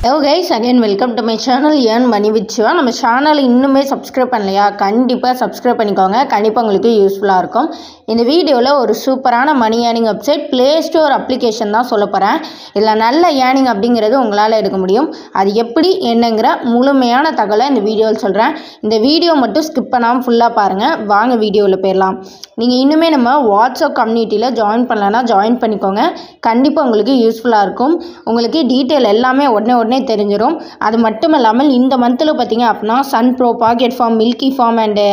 Hello guys, again welcome to my channel Earn Money with Shiva. நம்ம channel இன்னுமே subscribe பண்ணலையா? கண்டிப்பாக subscribe பண்ணிக்கோங்க. கண்டிப்பாக உங்களுக்கு யூஸ்ஃபுல்லாக இருக்கும். இந்த வீடியோவில் ஒரு சூப்பரான money earning website play store application தான் சொல்ல போகிறேன். இதில் நல்ல ஏர்னிங் அப்படிங்கிறது உங்களால் எடுக்க முடியும். அது எப்படி என்னங்கிற முழுமையான தகவலை இந்த வீடியோவில் சொல்கிறேன். இந்த வீடியோ மட்டும் ஸ்கிப் பண்ணாமல் ஃபுல்லாக பாருங்கள். வாங்க வீடியோவில் போயிடலாம். நீங்கள் இன்னுமே நம்ம வாட்ஸ்அப் கம்யூனிட்டியில் ஜாயின் பண்ணலன்னா ஜாயின் பண்ணிக்கோங்க. கண்டிப்பாக உங்களுக்கு யூஸ்ஃபுல்லாக இருக்கும். உங்களுக்கு டீட்டெயில் எல்லாமே உடனே தெரிஞ்சிடும். அது மட்டும் இல்லாமல் இந்த மந்தில் பார்த்தீங்க அப்படின்னா Sun Pro, Pocket Farm, Milky Farm and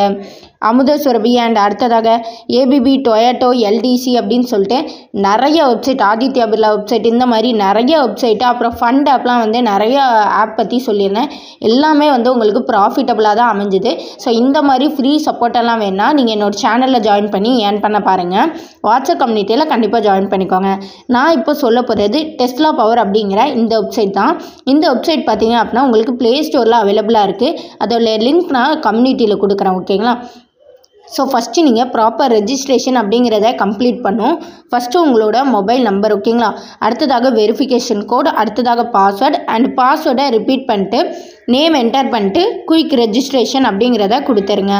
Amutha Surabhi and அடுத்ததாக ஏபிபி, டொயேட்டோ, எல்டிசி அப்படின்னு சொல்லிட்டு நிறைய வெப்சைட், ஆதித்யா பிர்லா வெப்சைட், இந்த மாதிரி நிறைய வெப்சைட்டு, அப்புறம் ஃபண்ட் ஆப்லாம் வந்து நிறைய ஆப் பற்றி சொல்லியிருந்தேன். எல்லாமே வந்து உங்களுக்கு ப்ராஃபிட்டபுளாக தான் அமைஞ்சுது. ஸோ இந்த மாதிரி ஃப்ரீ சப்போர்ட்டெல்லாம் வேணால் நீங்கள் என்னோடய சேனலில் ஜாயின் பண்ணி ஏர்ன் பண்ண பாருங்கள். வாட்ஸ்அப் கம்யூனிட்டியில் கண்டிப்பாக ஜாயின் பண்ணிக்கோங்க. நான் இப்போ சொல்ல போகிறது டெஸ்லா பவர் அப்படிங்கிற இந்த வெப்சைட் தான். இந்த வெப்சைட் பார்த்தீங்க அப்படின்னா உங்களுக்கு ப்ளே ஸ்டோரில் அவைலபிளாக இருக்குது. அதோட லிங்க் நான் கம்யூனிட்டியில் கொடுக்குறேன். ஓகேங்களா? ஸோ ஃபஸ்ட்டு நீங்கள் ப்ராப்பர் ரெஜிஸ்ட்ரேஷன் அப்படிங்கிறத கம்ப்ளீட் பண்ணும். ஃபஸ்ட்டு உங்களோட மொபைல் நம்பர், ஓகேங்களா? அடுத்ததாக வெரிஃபிகேஷன் கோட், அடுத்ததாக பாஸ்வேர்டு அண்ட் பாஸ்வேர்டை ரிப்பீட் பண்ணிட்டு நேம் என்டர் பண்ணிட்டு குயிக் ரெஜிஸ்ட்ரேஷன் அப்படிங்கிறத கொடுத்துருங்க.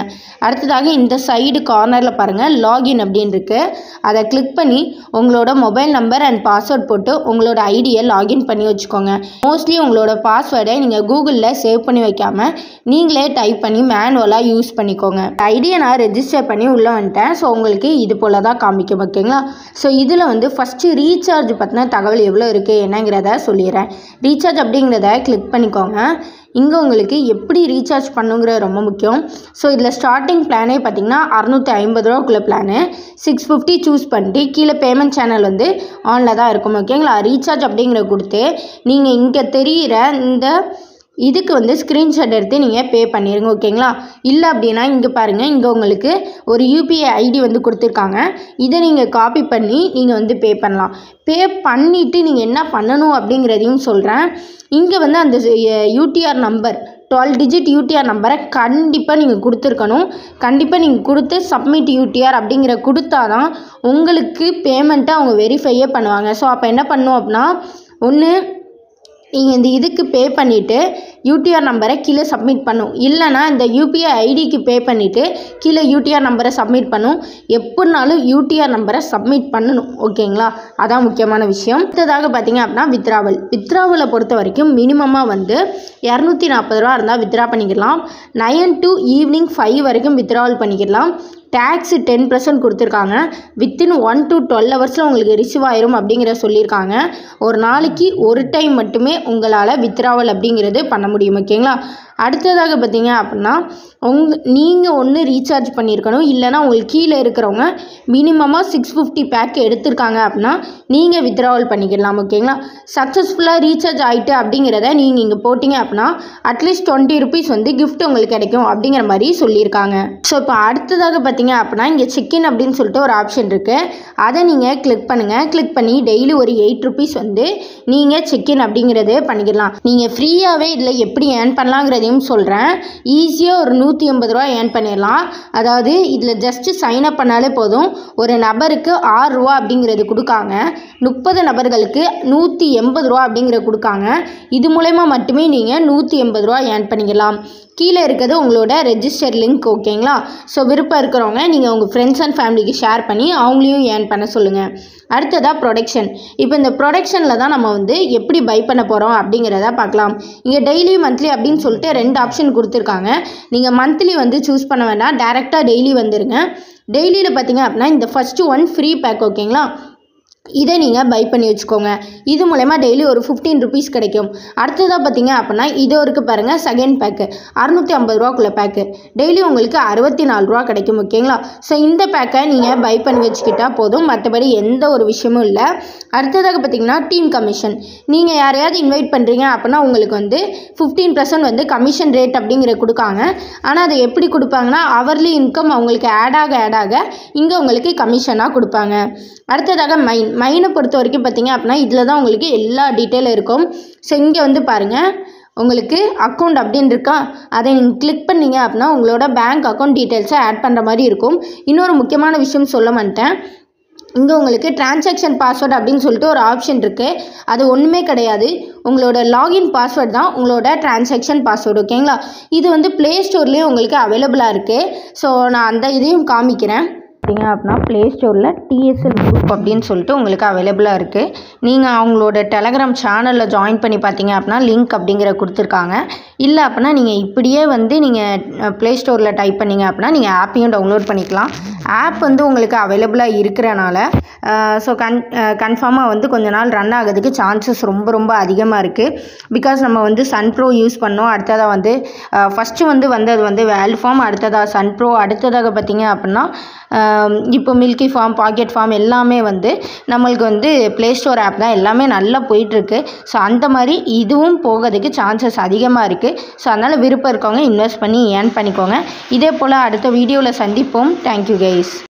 அடுத்ததாக இந்த சைடு கார்னரில் பாருங்கள் லாகின் அப்படின்னு இருக்குது. அதை கிளிக் பண்ணி உங்களோட மொபைல் நம்பர் அண்ட் பாஸ்வேர்ட் போட்டு உங்களோட ஐடியை லாகின் பண்ணி வச்சுக்கோங்க. மோஸ்ட்லி உங்களோட பாஸ்வேர்டை நீங்கள் கூகுளில் சேவ் பண்ணி வைக்காமல் நீங்களே டைப் பண்ணி மேனுவலாக யூஸ் பண்ணிக்கோங்க. ஐடியை நான் ரெஜிஸ்டர் பண்ணி உள்ளே வந்துட்டேன். ஸோ உங்களுக்கு இது போல் தான் காமிக்கும். ஓகேங்களா? ஸோ இதில் வந்து ஃபஸ்ட்டு ரீசார்ஜ் பற்றின தகவல் எவ்வளோ இருக்குது என்னங்கிறத சொல்லிடுறேன். ரீசார்ஜ் அப்படிங்கிறத கிளிக் பண்ணிக்கோங்க. இங்கே உங்களுக்கு எப்படி ரீசார்ஜ் பண்ணுங்கிறது ரொம்ப முக்கியம். ஸோ இதில் ஸ்டார்டிங் பிளானே பார்த்தீங்கன்னா 650 ரூபாக்குள்ள பிளானு. 650 சூஸ் பண்ணிட்டு கீழே பேமெண்ட் சேனல் வந்து ஆனில் தான் இருக்கும். ஓகேங்களா? ரீசார்ஜ் அப்படிங்கிற கொடுத்து நீங்கள் இங்கே தெரிகிற இந்த இதுக்கு வந்து ஸ்க்ரீன்ஷாட் எடுத்து நீங்கள் பே பண்ணிடுங்க. ஓகேங்களா? இல்லை அப்படின்னா இங்கே பாருங்கள், இங்கே உங்களுக்கு ஒரு யூபிஐ ஐடி வந்து கொடுத்துருக்காங்க. இதை நீங்கள் காப்பி பண்ணி நீங்கள் வந்து பே பண்ணலாம். பே பண்ணிவிட்டு நீங்கள் என்ன பண்ணணும் அப்படிங்கிறதையும் சொல்கிறேன். இங்கே வந்து அந்த யூடிஆர் நம்பர் 12 டிஜிட் யூடிஆர் நம்பரை கண்டிப்பாக நீங்கள் கொடுத்துருக்கணும். கண்டிப்பாக நீங்கள் கொடுத்து சப்மிட் யூடிஆர் அப்படிங்கிற கொடுத்தா தான் உங்களுக்கு பேமெண்ட்டை அவங்க வெரிஃபையே பண்ணுவாங்க. ஸோ அப்போ என்ன பண்ணணும் அப்படின்னா, ஒன்று நீங்கள் இந்த இதுக்கு பே பண்ணிவிட்டு யூடிஆர் நம்பரை கீழே சப்மிட் பண்ணும். இல்லைனா இந்த யூபிஐ ஐடிக்கு பே பண்ணிவிட்டு கீழே யூடிஆர் நம்பரை சப்மிட் பண்ணும். எப்படினாலும் யூடிஆர் நம்பரை சப்மிட் பண்ணணும். ஓகேங்களா? அதான் முக்கியமான விஷயம். அடுத்ததாக பார்த்தீங்க அப்படின்னா வித்ராவலை பொறுத்த வரைக்கும் மினிமமாக வந்து 240 ரூபா இருந்தால் வித்ரா பண்ணிக்கலாம். 9 to ஈவினிங் 5 வரைக்கும் வித்ராவல் பண்ணிக்கலாம். டேக்ஸு 10% கொடுத்துருக்காங்க. வித்தின் 1 to 12 ஹவர்ஸில் உங்களுக்கு ரிசீவ் ஆயிரும் அப்படிங்கிற சொல்லியிருக்காங்க. ஒரு நாளைக்கு ஒரு டைம் மட்டுமே உங்களால் வித்ராவல் அப்படிங்கிறது பண்ண முடியும். ஓகேங்களா? அடுத்ததாக பார்த்தீங்க அப்படின்னா நீங்கள் ஒன்று ரீசார்ஜ் பண்ணியிருக்கணும். இல்லைனா உங்களுக்கு கீழே இருக்கிறவங்க மினிமமாக 650 பேக் எடுத்திருக்காங்க அப்படின்னா நீங்கள் வித்ராவல் பண்ணிக்கலாம். ஓகேங்களா? சக்ஸஸ்ஃபுல்லாக ரீசார்ஜ் ஆகிட்டு அப்படிங்கிறத நீங்கள் இங்கே போட்டிங்க அப்படின்னா அட்லீஸ்ட் 20 ருபீஸ் வந்து கிஃப்ட் உங்களுக்கு கிடைக்கும் அப்படிங்கிற மாதிரி சொல்லியிருக்காங்க. ஸோ இப்போ அடுத்ததாக பார்த்தீங்க அப்படின்னா இங்கே செக்இன் அப்படின்னு சொல்லிட்டு ஒரு ஆப்ஷன் இருக்குது. அதை நீங்கள் கிளிக் பண்ணுங்கள். கிளிக் பண்ணி டெய்லி ஒரு 8 ருபீஸ் வந்து நீங்கள் செக்இன் அப்படிங்கிறது பண்ணிக்கலாம். நீங்கள் ஃப்ரீயாகவே இதில் எப்படி ஏர்ன் பண்ணலாங்கிறதையும் சொல்கிறேன். ஈஸியாக ஒரு 180 ரூபா ஏர்ன் பண்ணிடலாம். அதாவது இதில் ஜஸ்ட்டு சைன் அப் பண்ணாலே போதும். ஒரு நபருக்கு 6 ரூபா அப்படிங்கிறது கொடுக்காங்க. 30 நபர்களுக்கு 180 ரூபா அப்படிங்கிறது கொடுக்காங்க. இது மூலமா மட்டுமே நீங்கள் 180 ரூபா ஏர்ன் பண்ணிக்கலாம். கீழே இருக்கிறது உங்களோட ரெஜிஸ்டர் லிங்க். ஓகேங்களா? ஸோ விருப்பம் இருக்கிறவங்க நீங்கள் உங்கள் ஃப்ரெண்ட்ஸ் அண்ட் ஃபேமிலிக்கு ஷேர் பண்ணி அவங்களையும் ஏர்ன் பண்ண சொல்லுங்கள். அடுத்ததாக ப்ரொடக்ஷன். இப்போ இந்த ப்ரொடக்ஷனில் தான் நம்ம வந்து எப்படி பை பண்ண போகிறோம் அப்படிங்கிறத பார்க்கலாம். இங்கே டெய்லி மந்த்லி அப்படின்னு சொல்லிட்டு 2 ஆப்ஷன் கொடுத்துருக்காங்க. நீங்கள் மந்த்லி வந்து சூஸ் பண்ண வேண்டாம், டேரெக்டாக டெய்லி வந்துடுங்க. டெய்லியில் பார்த்தீங்க அப்படின்னா இந்த ஃபஸ்ட்டு 1 ஃப்ரீ பேக். ஓகேங்களா? இதை நீங்கள் பை பண்ணி வச்சுக்கோங்க. இது மூலமா டெய்லி ஒரு 15 ருபீஸ் கிடைக்கும். அடுத்ததாக பார்த்தீங்க அப்படின்னா இது இருக்குது பாருங்கள், செகண்ட் பேக்கு 650 ரூபாக்குள்ள பேக்கு. டெய்லி உங்களுக்கு 64 ரூபா கிடைக்கும். ஓகேங்களா? ஸோ இந்த பேக்கை நீங்கள் பை பண்ணி வச்சுக்கிட்டால் போதும். மற்றபடி எந்த ஒரு விஷயமும் இல்லை. அடுத்ததாக பார்த்தீங்கன்னா டீம் கமிஷன். நீங்கள் யாரையாவது இன்வைட் பண்ணுறீங்க அப்படின்னா உங்களுக்கு வந்து 15% வந்து கமிஷன் ரேட் அப்படிங்கிற கொடுக்காங்க. ஆனால் அதை எப்படி கொடுப்பாங்கன்னா அவர்லி இன்கம் அவங்களுக்கு ஆட் ஆக இங்கே உங்களுக்கு கமிஷனாக கொடுப்பாங்க. அடுத்ததாக மைனை பொறுத்த வரைக்கும் பார்த்தீங்க அப்படின்னா இதில் தான் உங்களுக்கு எல்லா டீட்டெயிலும் இருக்கும். ஸோ இங்கே வந்து பாருங்கள், உங்களுக்கு அக்கௌண்ட் அப்படின்னு இருக்கா, அதை நீங்கள் கிளிக் பண்ணிங்க அப்படின்னா உங்களோட பேங்க் அக்கௌண்ட் டீட்டெயில்ஸை ஆட் பண்ணுற மாதிரி இருக்கும். இன்னொரு முக்கியமான விஷயம் சொல்ல மாட்டேன். இங்கே உங்களுக்கு டிரான்சாக்ஷன் பாஸ்வேர்டு அப்படின்னு சொல்லிட்டு ஒரு ஆப்ஷன் இருக்குது. அது ஒன்றுமே கிடையாது, உங்களோட லாகின் பாஸ்வேர்டு தான் உங்களோட டிரான்சாக்ஷன் பாஸ்வேர்டு. ஓகேங்களா? இது வந்து ப்ளே ஸ்டோர்லேயே உங்களுக்கு அவைலபிளாக இருக்குது. ஸோ நான் அந்த இதையும் காமிக்கிறேன். பார்த்தீங்க அப்படின்னா ப்ளே ஸ்டோரில் டிஎஸ்எல் குரூப் அப்படின்னு சொல்லிட்டு உங்களுக்கு அவைலபிளாக இருக்குது. நீங்கள் அவங்களோட டெலகிராம் சேனலில் ஜாயின் பண்ணி பார்த்தீங்க அப்படின்னா லிங்க் அப்படிங்கிற கொடுத்துருக்காங்க. இல்லை அப்படின்னா நீங்கள் இப்படியே வந்து நீங்கள் ப்ளே ஸ்டோரில் டைப் பண்ணிங்க அப்படின்னா நீங்கள் ஆப்பையும் டவுன்லோட் பண்ணிக்கலாம். ஆப் வந்து உங்களுக்கு அவைலபிளாக இருக்கிறனால ஸோ கன்ஃபார்மாக வந்து கொஞ்ச நாள் ரன் ஆகிறதுக்கு சான்சஸ் ரொம்ப அதிகமாக இருக்குது. பிகாஸ் நம்ம வந்து சன் ப்ரோ யூஸ் பண்ணோம். அடுத்ததாக வந்து ஃபஸ்ட்டு வந்து வந்தது வந்து வேல் ஃபார்ம், அடுத்ததாக சன் ப்ரோ, அடுத்ததாக பார்த்தீங்க அப்படின்னா இப்போ மில்கி ஃபார்ம், பாக்கெட் ஃபார்ம் எல்லாமே வந்து நம்மளுக்கு வந்து ப்ளே ஸ்டோர் ஆப் தான் எல்லாமே நல்லா போயிட்டுருக்கு. ஸோ அந்த மாதிரி இதுவும் போகிறதுக்கு சான்சஸ் அதிகமாக இருக்குது. ஸோ அதனால் விருப்பம் இருக்கவங்க இன்வெஸ்ட் பண்ணி ஏர்ன் பண்ணிக்கோங்க. இதே போல் அடுத்த வீடியோவில் சந்திப்போம். Thank you guys.